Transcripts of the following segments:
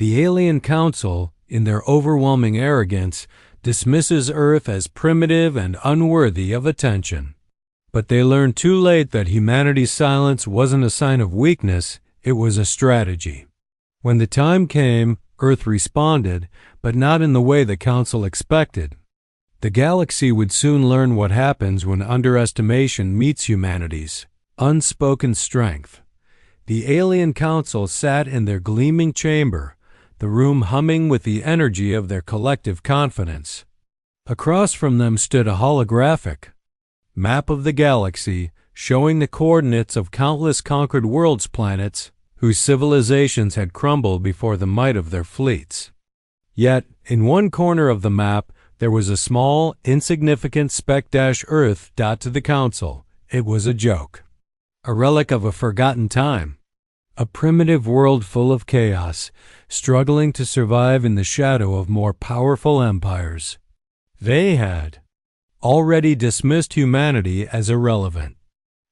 The alien council, in their overwhelming arrogance, dismisses Earth as primitive and unworthy of attention. But they learned too late that humanity's silence wasn't a sign of weakness, it was a strategy. When the time came, Earth responded, but not in the way the Council expected. The galaxy would soon learn what happens when underestimation meets humanity's unspoken strength. The alien council sat in their gleaming chamber, the room humming with the energy of their collective confidence. Across from them stood a holographic map of the galaxy, showing the coordinates of countless conquered worlds' planets whose civilizations had crumbled before the might of their fleets. Yet, in one corner of the map, there was a small, insignificant speck-Earth dot to the Council. It was a joke. A relic of a forgotten time. A primitive world full of chaos, struggling to survive in the shadow of more powerful empires. They had already dismissed humanity as irrelevant.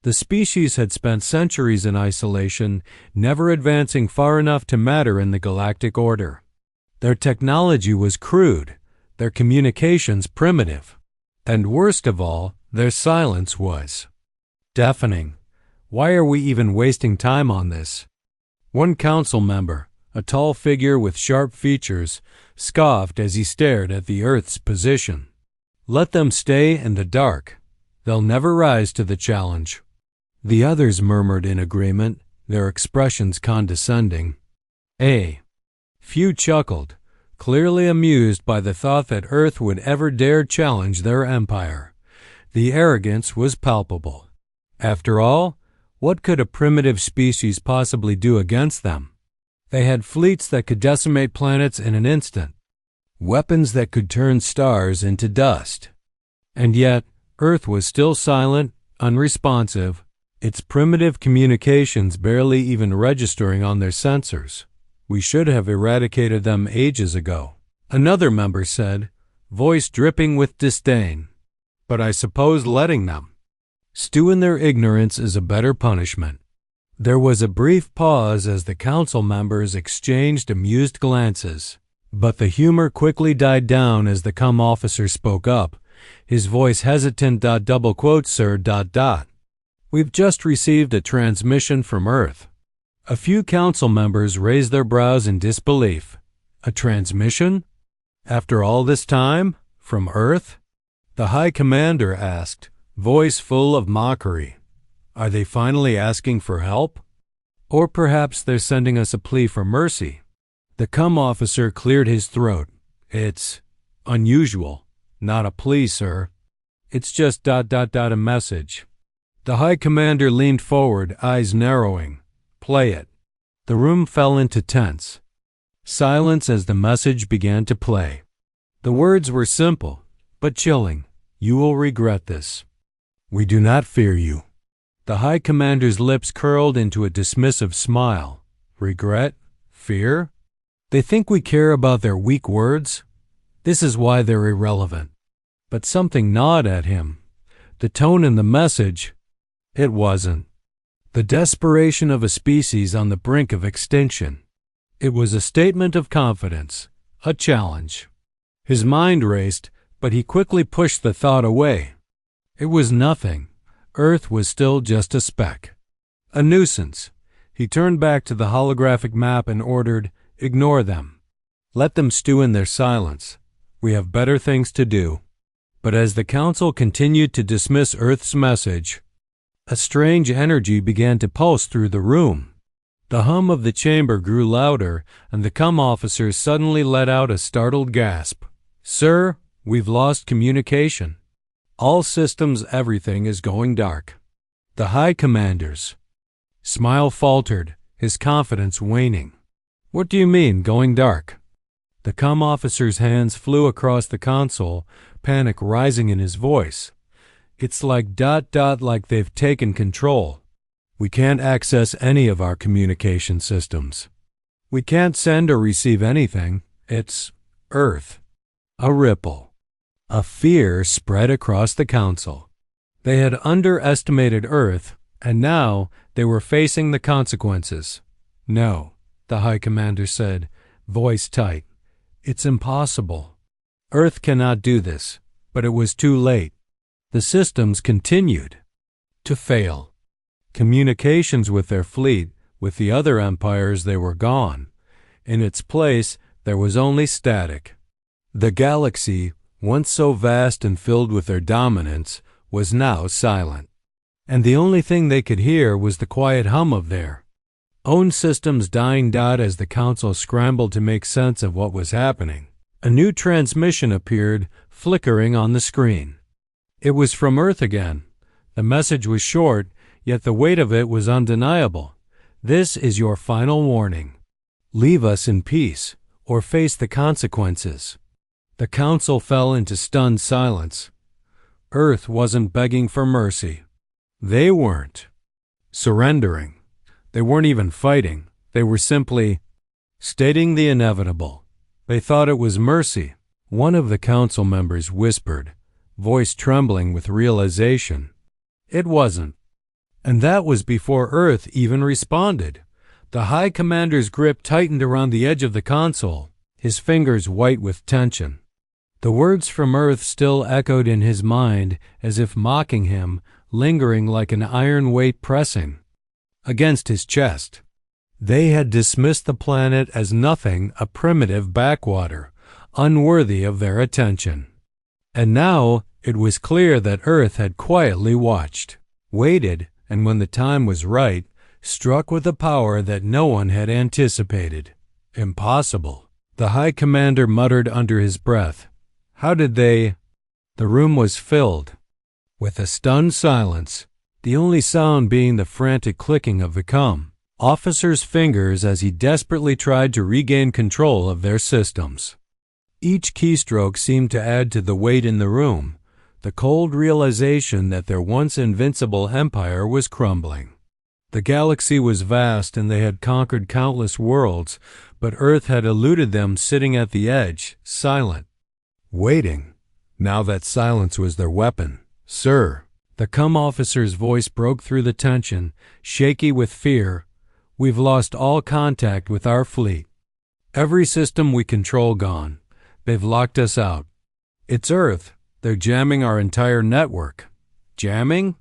The species had spent centuries in isolation, never advancing far enough to matter in the galactic order. Their technology was crude, their communications primitive, and worst of all, their silence was deafening. Why are we even wasting time on this? One council member, a tall figure with sharp features, scoffed as he stared at the Earth's position. Let them stay in the dark. They'll never rise to the challenge. The others murmured in agreement, their expressions condescending. Few chuckled, clearly amused by the thought that Earth would ever dare challenge their empire. The arrogance was palpable. After all, what could a primitive species possibly do against them? They had fleets that could decimate planets in an instant, weapons that could turn stars into dust. And yet, Earth was still silent, unresponsive, its primitive communications barely even registering on their sensors. We should have eradicated them ages ago, another member said, voice dripping with disdain. But I suppose letting them stew in their ignorance is a better punishment. There was a brief pause as the council members exchanged amused glances, but the humor quickly died down as the comm officer spoke up, his voice hesitant. Sir. We've just received a transmission from Earth. A few council members raised their brows in disbelief. A transmission? After all this time? From Earth? The High Commander asked, voice full of mockery. Are they finally asking for help? Or perhaps they're sending us a plea for mercy? The comm officer cleared his throat. It's unusual. Not a plea, sir. It's just ... a message. The High Commander leaned forward, eyes narrowing. Play it. The room fell into tense silence as the message began to play. The words were simple, but chilling. You will regret this. We do not fear you. The High Commander's lips curled into a dismissive smile. Regret? Fear? They think we care about their weak words? This is why they're irrelevant. But something gnawed at him. The tone in the message, it wasn't the desperation of a species on the brink of extinction. It was a statement of confidence, a challenge. His mind raced, but he quickly pushed the thought away. It was nothing. Earth was still just a speck. A nuisance. He turned back to the holographic map and ordered, ignore them. Let them stew in their silence. We have better things to do. But as the Council continued to dismiss Earth's message, a strange energy began to pulse through the room. The hum of the chamber grew louder, and the comm officer suddenly let out a startled gasp. Sir, we've lost communication. All systems, everything is going dark. The High Commander's smile faltered, his confidence waning. What do you mean, going dark? The comm officer's hands flew across the console, panic rising in his voice. It's like ... like they've taken control. We can't access any of our communication systems. We can't send or receive anything. It's Earth. A ripple. A fear spread across the Council. They had underestimated Earth, and now they were facing the consequences. No, the High Commander said, Voice tight. It's impossible. Earth cannot do this. But it was too late. The systems continued to fail. Communications with their fleet, with the other empires, they were gone. In its place, there was only static. The galaxy, once so vast and filled with their dominance, was now silent. And the only thing they could hear was the quiet hum of their own systems dying out as the council scrambled to make sense of what was happening. A new transmission appeared, flickering on the screen. It was from Earth again. The message was short, yet the weight of it was undeniable. This is your final warning. Leave us in peace, or face the consequences. The council fell into stunned silence. Earth wasn't begging for mercy. They weren't surrendering. They weren't even fighting. They were simply stating the inevitable. They thought it was mercy. One of the council members whispered, voice trembling with realization. It wasn't. And that was before Earth even responded. The High Commander's grip tightened around the edge of the console, his fingers white with tension. The words from Earth still echoed in his mind as if mocking him, lingering like an iron weight pressing against his chest. They had dismissed the planet as nothing, a primitive backwater, unworthy of their attention. And now it was clear that Earth had quietly watched, waited, and when the time was right, struck with a power that no one had anticipated. Impossible. The High Commander muttered under his breath. How did they? The room was filled with a stunned silence, the only sound being the frantic clicking of the officer's fingers as he desperately tried to regain control of their systems. Each keystroke seemed to add to the weight in the room, the cold realization that their once invincible empire was crumbling. The galaxy was vast and they had conquered countless worlds, but Earth had eluded them, sitting at the edge, silent, waiting. Now that silence was their weapon. Sir, the officer's voice broke through the tension, shaky with fear. We've lost all contact with our fleet. Every system we control gone. They've locked us out. It's Earth. They're jamming our entire network. Jamming?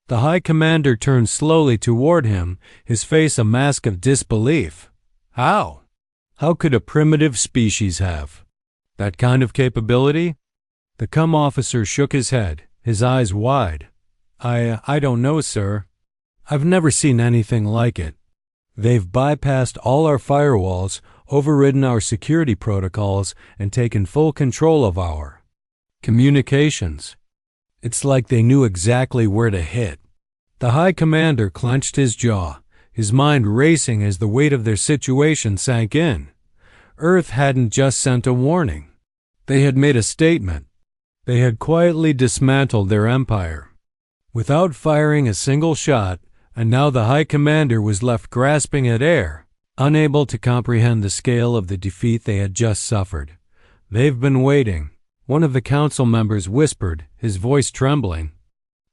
The High Commander turned slowly toward him, his face a mask of disbelief. How? How could a primitive species have that kind of capability? The officer shook his head, his eyes wide. I don't know, sir. I've never seen anything like it. They've bypassed all our firewalls, overridden our security protocols, and taken full control of our communications. It's like they knew exactly where to hit. The High Commander clenched his jaw, his mind racing as the weight of their situation sank in. Earth hadn't just sent a warning. They had made a statement. They had quietly dismantled their empire without firing a single shot, and now the High Commander was left grasping at air, unable to comprehend the scale of the defeat they had just suffered. They've been waiting, one of the council members whispered, his voice trembling.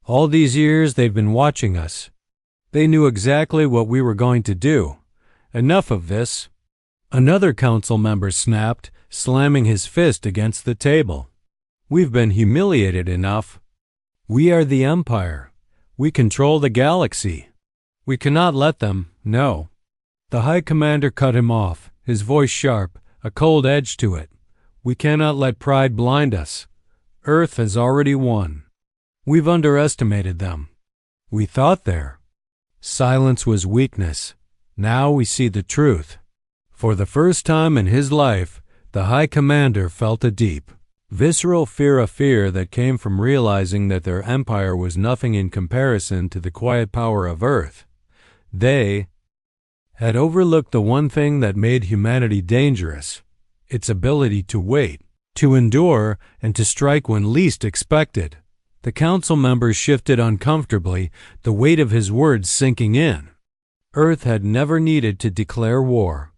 All these years they've been watching us. They knew exactly what we were going to do. Enough of this. Another council member snapped, slamming his fist against the table. We've been humiliated enough. We are the Empire. We control the galaxy. We cannot let them, no. The High Commander cut him off, his voice sharp, a cold edge to it. We cannot let pride blind us. Earth has already won. We've underestimated them. We thought there. Silence was weakness. Now we see the truth. For the first time in his life, the High Commander felt a deep, visceral fear that came from realizing that their empire was nothing in comparison to the quiet power of Earth. They had overlooked the one thing that made humanity dangerous, its ability to wait, to endure, and to strike when least expected. The council members shifted uncomfortably, the weight of his words sinking in. Earth had never needed to declare war.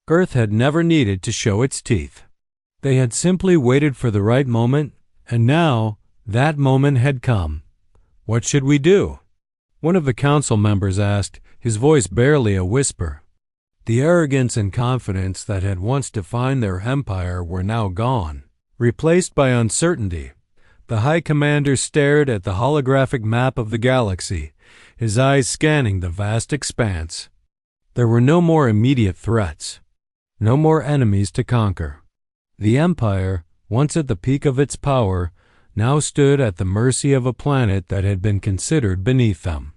Earth had never needed to show its teeth. They had simply waited for the right moment, and now that moment had come. What should we do? One of the council members asked, his voice barely a whisper. The arrogance and confidence that had once defined their empire were now gone, replaced by uncertainty. The High Commander stared at the holographic map of the galaxy, his eyes scanning the vast expanse. There were no more immediate threats, no more enemies to conquer. The Empire, once at the peak of its power, now stood at the mercy of a planet that had been considered beneath them.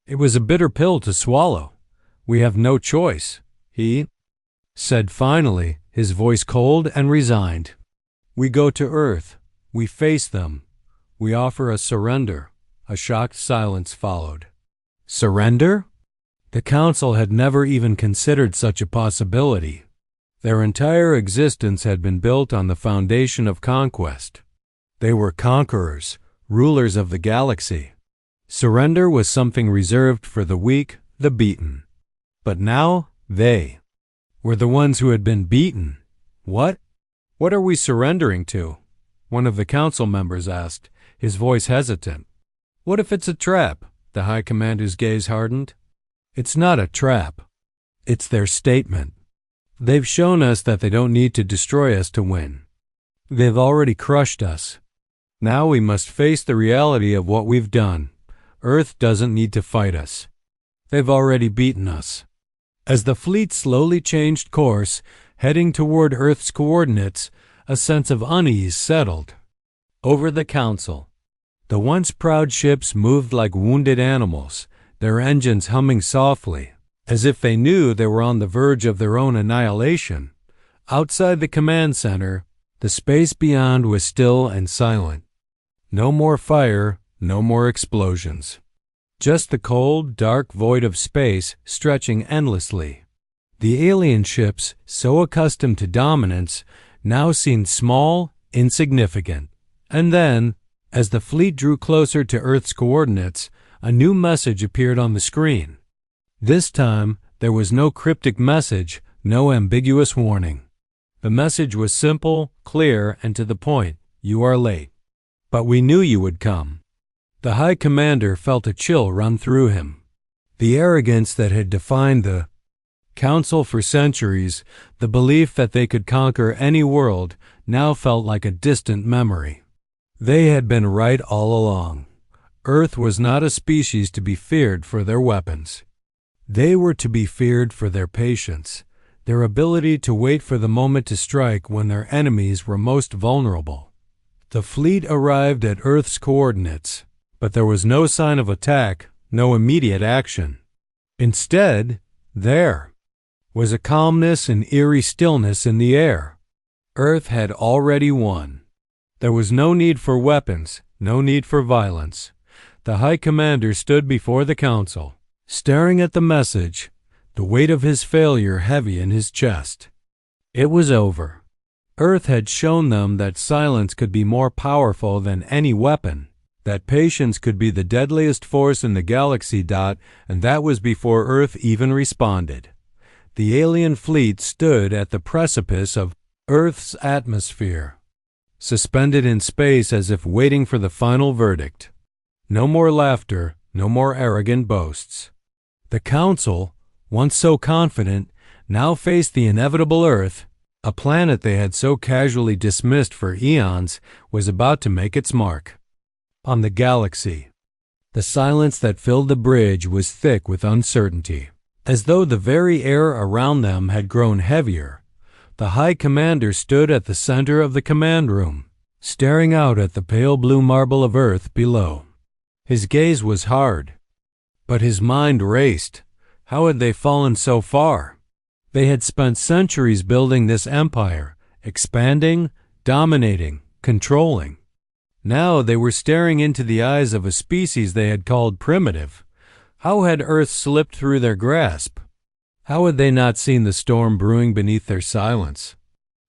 It was a bitter pill to swallow. "We have no choice," he said finally, his voice cold and resigned. "We go to Earth. We face them. We offer a surrender." A shocked silence followed. Surrender? The Council had never even considered such a possibility. Their entire existence had been built on the foundation of conquest. They were conquerors, rulers of the galaxy. Surrender was something reserved for the weak, the beaten. But now, they were the ones who had been beaten. What? What are we surrendering to? One of the council members asked, his voice hesitant. What if it's a trap? The High Commander's gaze hardened. It's not a trap. It's their statement. They've shown us that they don't need to destroy us to win. They've already crushed us. Now we must face the reality of what we've done. Earth doesn't need to fight us. They've already beaten us. As the fleet slowly changed course, heading toward Earth's coordinates, a sense of unease settled over the Council. The once proud ships moved like wounded animals, their engines humming softly, as if they knew they were on the verge of their own annihilation. Outside the command center, the space beyond was still and silent. No more fire, no more explosions. Just the cold, dark void of space stretching endlessly. The alien ships, so accustomed to dominance, now seemed small, insignificant. And then, as the fleet drew closer to Earth's coordinates, a new message appeared on the screen. This time, there was no cryptic message, no ambiguous warning. The message was simple, clear, and to the point. You are late. But we knew you would come. The High Commander felt a chill run through him. The arrogance that had defined the Council for centuries, the belief that they could conquer any world, now felt like a distant memory. They had been right all along. Earth was not a species to be feared for their weapons. They were to be feared for their patience, their ability to wait for the moment to strike when their enemies were most vulnerable. The fleet arrived at Earth's coordinates, but there was no sign of attack, no immediate action. Instead, there was a calmness and eerie stillness in the air. Earth had already won. There was no need for weapons, no need for violence. The High Commander stood before the Council, staring at the message, the weight of his failure heavy in his chest. It was over. Earth had shown them that silence could be more powerful than any weapon, that patience could be the deadliest force in the galaxy. And that was before Earth even responded. The alien fleet stood at the precipice of Earth's atmosphere, suspended in space as if waiting for the final verdict. No more laughter, no more arrogant boasts. The Council, once so confident, now faced the inevitable Earth. A planet they had so casually dismissed for eons was about to make its mark on the galaxy. The silence that filled the bridge was thick with uncertainty, as though the very air around them had grown heavier. The High Commander stood at the center of the command room, staring out at the pale blue marble of Earth below. His gaze was hard, but his mind raced. How had they fallen so far? They had spent centuries building this empire, expanding, dominating, controlling. Now they were staring into the eyes of a species they had called primitive. How had Earth slipped through their grasp? How had they not seen the storm brewing beneath their silence?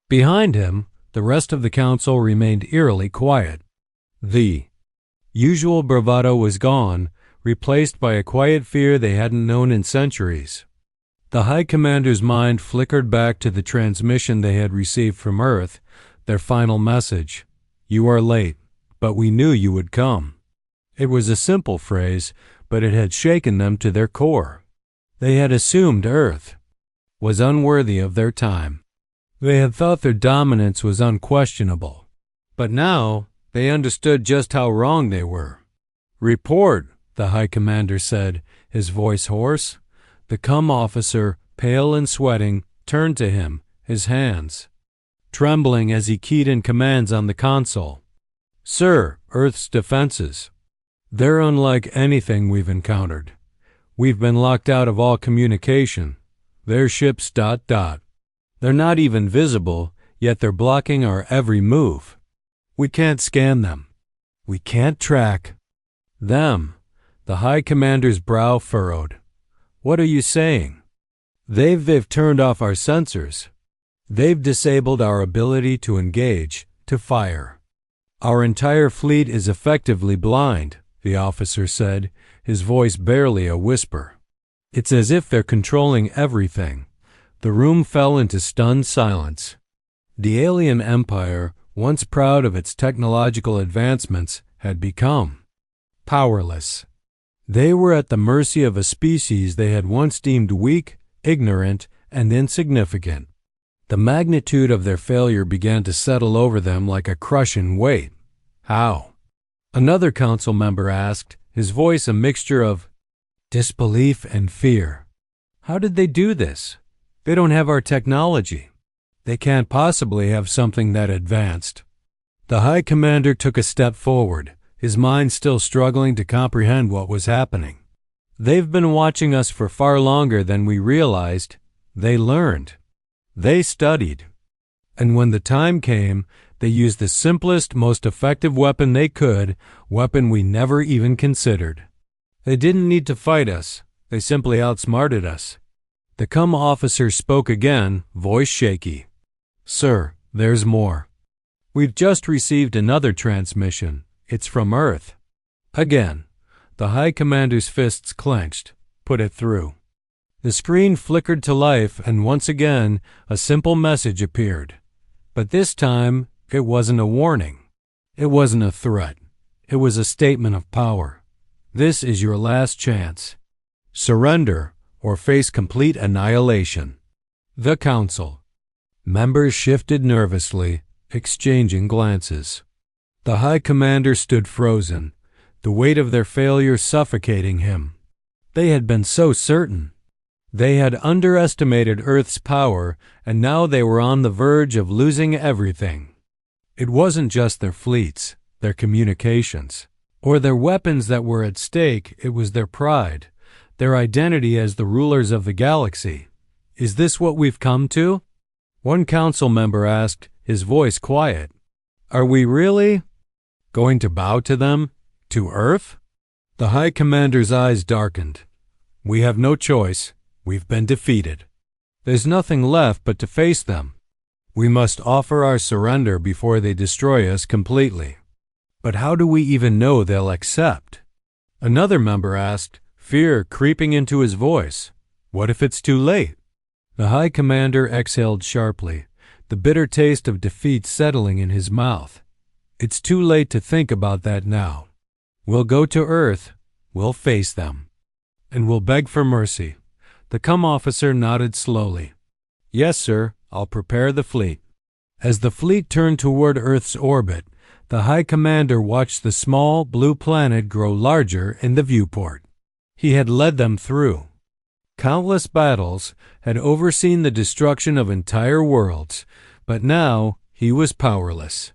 Behind him, the rest of the Council remained eerily quiet. The usual bravado was gone, replaced by a quiet fear they hadn't known in centuries. The High Commander's mind flickered back to the transmission they had received from Earth, their final message. You are late, but we knew you would come. It was a simple phrase, but it had shaken them to their core. They had assumed Earth was unworthy of their time. They had thought their dominance was unquestionable, but now they understood just how wrong they were. "Report," the High Commander said, his voice hoarse. The cum officer, pale and sweating, turned to him, his hands trembling as he keyed in commands on the console. "Sir, Earth's defenses. They're unlike anything we've encountered. We've been locked out of all communication. Their ships ... They're not even visible, yet they're blocking our every move. We can't scan them. We can't track them." The High Commander's brow furrowed. "What are you saying?" They've turned off our sensors. They've disabled our ability to engage, to fire. Our entire fleet is effectively blind," the officer said, his voice barely a whisper. "It's as if they're controlling everything." The room fell into stunned silence. The alien empire, once proud of its technological advancements, had become powerless. They were at the mercy of a species they had once deemed weak, ignorant, and insignificant. The magnitude of their failure began to settle over them like a crushing weight. "How?" another council member asked, his voice a mixture of disbelief and fear. "How did they do this? They don't have our technology. They can't possibly have something that advanced." The High Commander took a step forward, his mind still struggling to comprehend what was happening. "They've been watching us for far longer than we realized. They learned. They studied. And when the time came, they used the simplest, most effective weapon they could, weapon we never even considered. They didn't need to fight us. They simply outsmarted us." The cum officer spoke again, voice shaky. "Sir, there's more. We've just received another transmission. It's from Earth." Again, the High Commander's fists clenched. "Put it through." The screen flickered to life, and once again a simple message appeared. But this time, it wasn't a warning. It wasn't a threat. It was a statement of power. "This is your last chance. Surrender or face complete annihilation." The Council. Members shifted nervously, exchanging glances. The High Commander stood frozen, the weight of their failure suffocating him. They had been so certain. They had underestimated Earth's power, and now they were on the verge of losing everything. It wasn't just their fleets, their communications, or their weapons that were at stake. It was their pride, their identity as the rulers of the galaxy. "Is this what we've come to?" one council member asked, his voice quiet. "Are we really going to bow to them? To Earth?" The High Commander's eyes darkened. "We have no choice. We've been defeated. There's nothing left but to face them. We must offer our surrender before they destroy us completely." "But how do we even know they'll accept?" another member asked, fear creeping into his voice. "What if it's too late?" The High Commander exhaled sharply, the bitter taste of defeat settling in his mouth. "It's too late to think about that now. We'll go to Earth, we'll face them, and we'll beg for mercy." The cum officer nodded slowly. "Yes, sir, I'll prepare the fleet." As the fleet turned toward Earth's orbit, the High Commander watched the small, blue planet grow larger in the viewport. He had led them through countless battles, had overseen the destruction of entire worlds, but now he was powerless.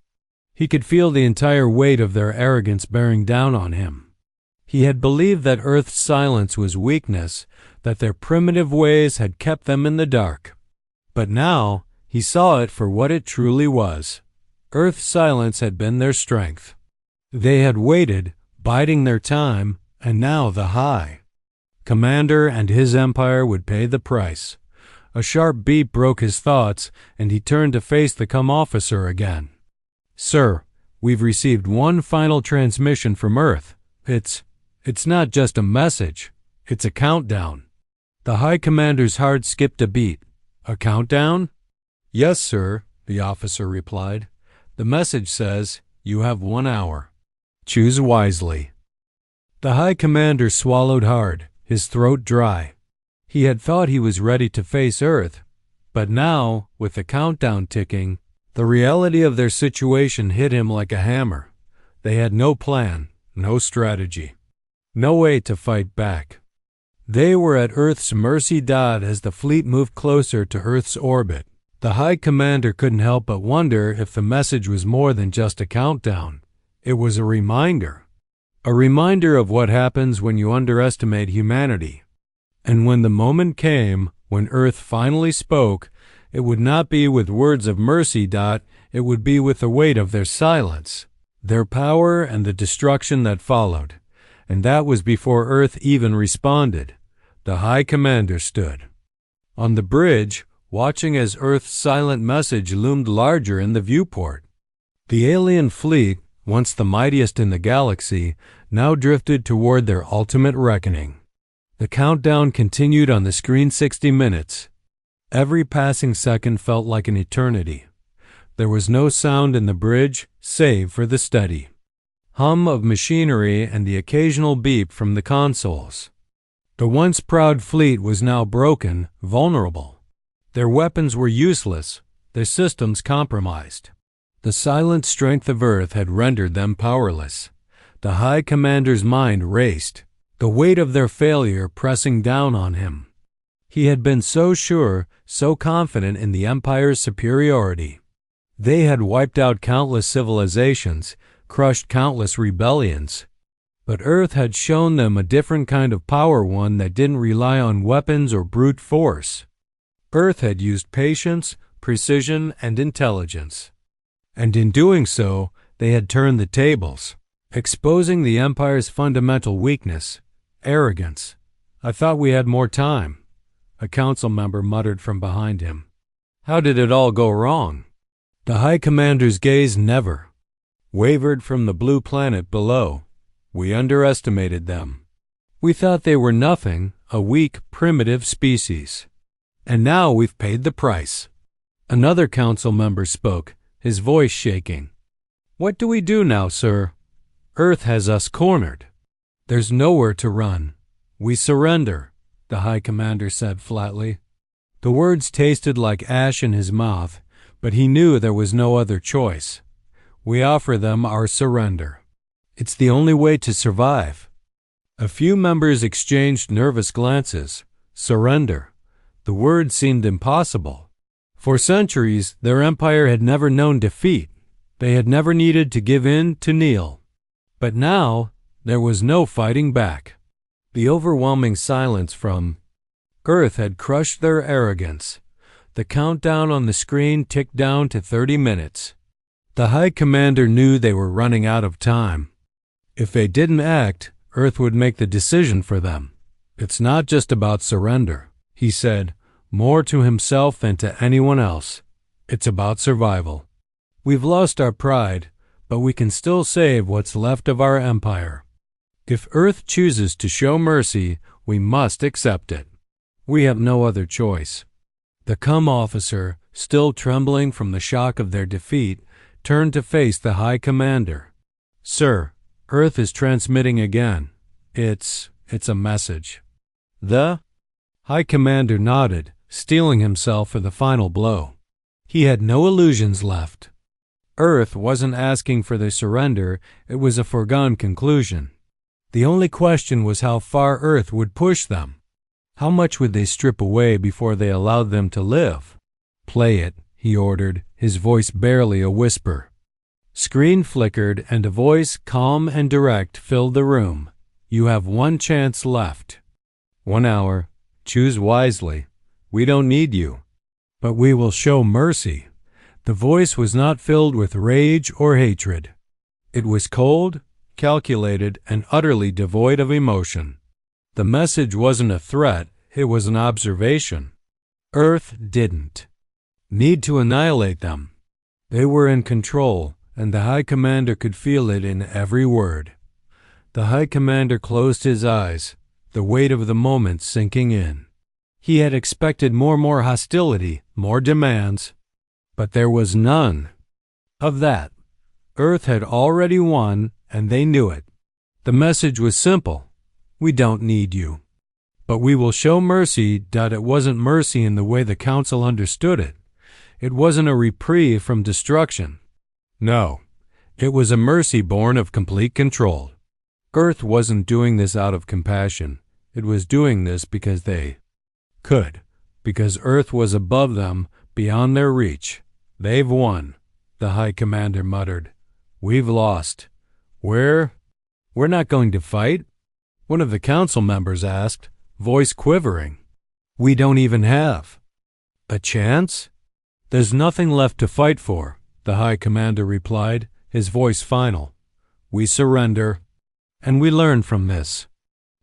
He could feel the entire weight of their arrogance bearing down on him. He had believed that Earth's silence was weakness, that their primitive ways had kept them in the dark. But now he saw it for what it truly was. Earth's silence had been their strength. They had waited, biding their time, and now the High Commander and his empire would pay the price. A sharp beat broke his thoughts, and he turned to face the cum officer again. "Sir, we've received one final transmission from Earth. It's not just a message, it's a countdown." The High Commander's heart skipped a beat. "A countdown?" "Yes, sir," the officer replied. "The message says, you have 1 hour. Choose wisely." The High Commander swallowed hard, his throat dry. He had thought he was ready to face Earth, but now, with the countdown ticking, the reality of their situation hit him like a hammer. They had no plan, no strategy, no way to fight back. They were at Earth's mercy as the fleet moved closer to Earth's orbit. The High Commander couldn't help but wonder if the message was more than just a countdown. It was a reminder. A reminder of what happens when you underestimate humanity. And when the moment came, when Earth finally spoke, it would not be with words of mercy. It would be with the weight of their silence, their power, and the destruction that followed. And that was before Earth even responded. The High Commander stood on the bridge, watching as Earth's silent message loomed larger in the viewport. The alien fleet, once the mightiest in the galaxy, now drifted toward their ultimate reckoning. The countdown continued on the screen. 60 minutes. Every passing second felt like an eternity. There was no sound in the bridge, save for the steady hum of machinery and the occasional beep from the consoles. The once proud fleet was now broken, vulnerable. Their weapons were useless, their systems compromised. The silent strength of Earth had rendered them powerless. The High Commander's mind raced, the weight of their failure pressing down on him. He had been so sure, so confident in the Empire's superiority. They had wiped out countless civilizations, crushed countless rebellions. But Earth had shown them a different kind of power, one that didn't rely on weapons or brute force. Earth had used patience, precision, and intelligence. And in doing so, they had turned the tables, exposing the Empire's fundamental weakness, arrogance. "I thought we had more time," a council member muttered from behind him. "How did it all go wrong?" The High Commander's gaze never wavered from the blue planet below. "We underestimated them. We thought they were nothing, a weak, primitive species. And now we've paid the price." Another council member spoke, his voice shaking. "What do we do now, sir? Earth has us cornered. There's nowhere to run. We surrender," the High Commander said flatly. The words tasted like ash in his mouth, but he knew there was no other choice. "We offer them our surrender. It's the only way to survive." A few members exchanged nervous glances. Surrender. The word seemed impossible. For centuries, their empire had never known defeat. They had never needed to give in, to kneel. But now, there was no fighting back. The overwhelming silence from Earth had crushed their arrogance. The countdown on the screen ticked down to 30 minutes. The High Commander knew they were running out of time. If they didn't act, Earth would make the decision for them. "It's not just about surrender," he said, more to himself than to anyone else. "It's about survival. We've lost our pride, but we can still save what's left of our empire. If Earth chooses to show mercy, we must accept it. We have no other choice." The cum officer, still trembling from the shock of their defeat, turned to face the High Commander. "Sir, Earth is transmitting again. It's a message." The High Commander nodded, steeling himself for the final blow. He had no illusions left. Earth wasn't asking for their surrender, it was a foregone conclusion. The only question was how far Earth would push them. How much would they strip away before they allowed them to live? "Play it," he ordered, his voice barely a whisper. Screen flickered, and a voice, calm and direct, filled the room. "You have one chance left. 1 hour. Choose wisely. We don't need you. But we will show mercy." The voice was not filled with rage or hatred. It was cold, calculated, and utterly devoid of emotion. The message wasn't a threat, it was an observation. Earth didn't need to annihilate them. They were in control, and the High Commander could feel it in every word. The High Commander closed his eyes, the weight of the moment sinking in. He had expected more hostility, more demands, but there was none of that. Earth had already won, and they knew it. The message was simple: "We don't need you." But we will show mercy. It wasn't mercy in the way the Council understood it. It wasn't a reprieve from destruction. No, it was a mercy born of complete control. Earth wasn't doing this out of compassion. It was doing this because they could, because Earth was above them, beyond their reach. They've won, the High Commander muttered. We've lost. We're not going to fight? One of the council members asked, voice quivering. We don't even have a chance? There's nothing left to fight for, the High Commander replied, his voice final. We surrender. And we learn from this.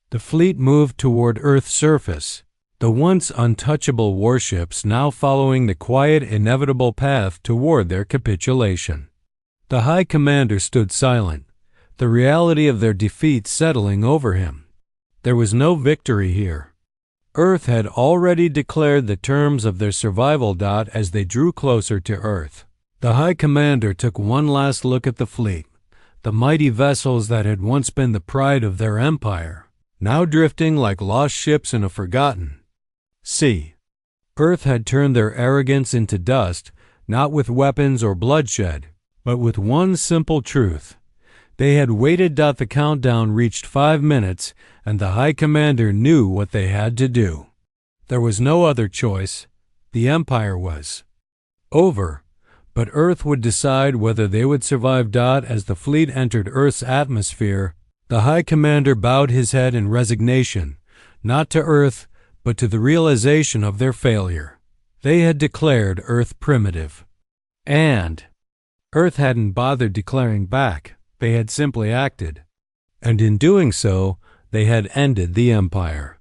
The fleet moved toward Earth's surface, the once untouchable warships now following the quiet, inevitable path toward their capitulation. The High Commander stood silent, the reality of their defeat settling over him. There was no victory here. Earth had already declared the terms of their survival. As they drew closer to Earth, the High Commander took one last look at the fleet, the mighty vessels that had once been the pride of their empire, now drifting like lost ships in a forgotten sea. Earth had turned their arrogance into dust, not with weapons or bloodshed, but with one simple truth. They had waited. The countdown reached 5 minutes, and the High Commander knew what they had to do. There was no other choice. The Empire was over, but Earth would decide whether they would survive. As the fleet entered Earth's atmosphere, the High Commander bowed his head in resignation, not to Earth, but to the realization of their failure. They had declared Earth primitive. And Earth hadn't bothered declaring back. They had simply acted. And in doing so, they had ended the Empire.